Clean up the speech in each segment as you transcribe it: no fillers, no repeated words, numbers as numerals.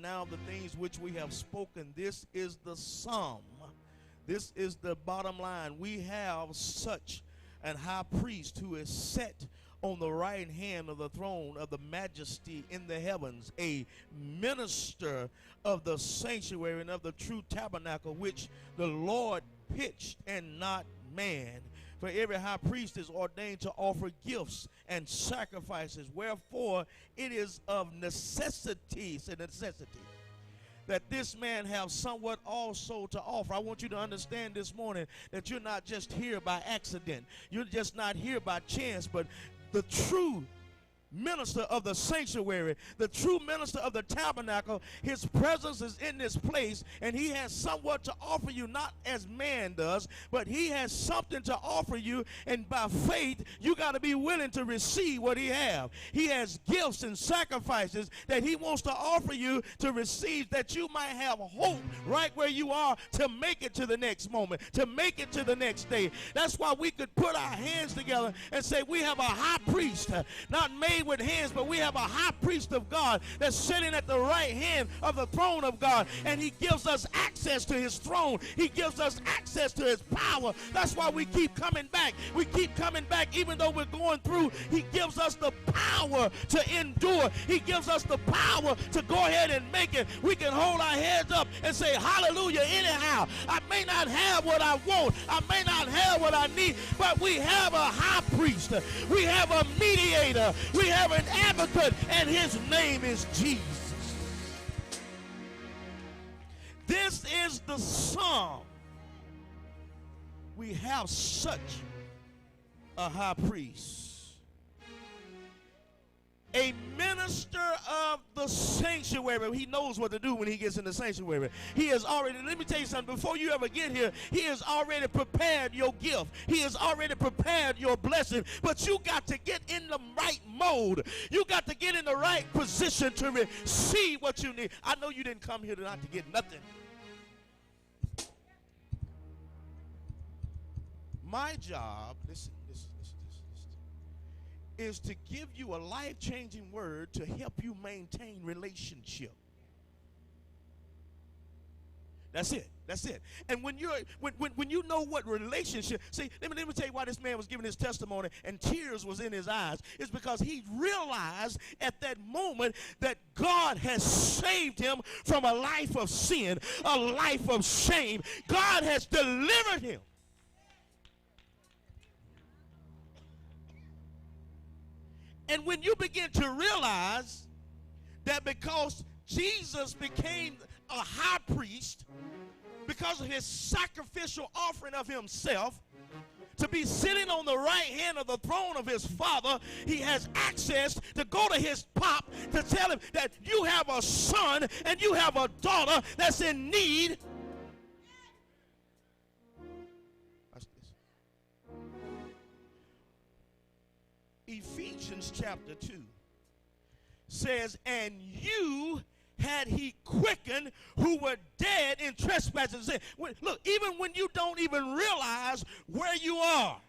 now the things which we have spoken, this is the sum. This is the bottom line. We have such an high priest who is set on the right hand of the throne of the majesty in the heavens, a minister of the sanctuary and of the true tabernacle, which the Lord pitched and not man. For every high priest is ordained to offer gifts and sacrifices, wherefore it is of necessity, that this man have somewhat also to offer. I want you to understand this morning that you're not just here by accident. You're just not here by chance, but the true minister of the sanctuary, the true minister of the tabernacle, his presence is in this place, and he has somewhat to offer you, not as man does, but he has something to offer you, and by faith you got to be willing to receive what he has. He has gifts and sacrifices that he wants to offer you to receive, that you might have hope right where you are to make it to the next moment, to make it to the next day. That's why we could put our hands together and say we have a high priest, not made with hands, but we have a high priest of God that's sitting at the right hand of the throne of God, and he gives us access to his throne. He gives us access to his power. That's why we keep coming back. We keep coming back even though we're going through. He gives us the power to endure. He gives us the power to go ahead and make it. We can hold our heads up and say hallelujah anyhow. I may not have what I want. I may not have what I need, but we have a high priest. We have a mediator. We have an advocate, and his name is Jesus. This is the sum. We have such a high priest, a minister of the sanctuary. He knows what to do when he gets in the sanctuary. He has already, let me tell you something, before you ever get here, he has already prepared your gift. He has already prepared your blessing, but you got to get in the right mode. You got to get in the right position to receive what you need. I know you didn't come here tonight to get nothing. My job, listen, is to give you a life-changing word to help you maintain relationship. That's it. That's it. And when you know what relationship, see, let me tell you why this man was giving his testimony and tears was in his eyes. It's because he realized at that moment that God has saved him from a life of sin, a life of shame. God has delivered him. And when you begin to realize that because Jesus became a high priest, because of his sacrificial offering of himself, to be sitting on the right hand of the throne of his Father, he has access to go to his pop to tell him that you have a son and you have a daughter that's in need. Ephesians chapter 2 says, and you had he quickened who were dead in trespasses. Look, even when you don't even realize where you are,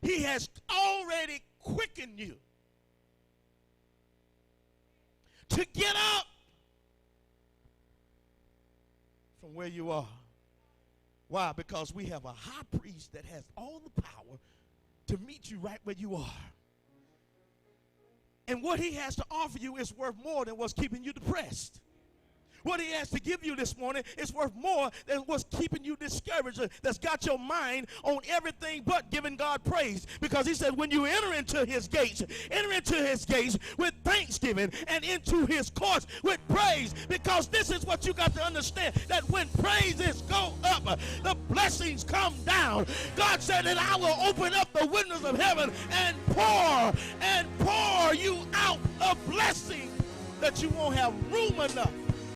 he has already quickened you to get up from where you are. Why? Because we have a high priest that has all the power to meet you right where you are. And what he has to offer you is worth more than what's keeping you depressed. What he has to give you this morning is worth more than what's keeping you discouraged, that's got your mind on everything but giving God praise. Because he said when you enter into his gates with thanksgiving and into his courts with praise. Because this is what you got to understand, that when praises go up, the blessings come down. God said that I will open up the windows of heaven and pour you out a blessing that you won't have room enough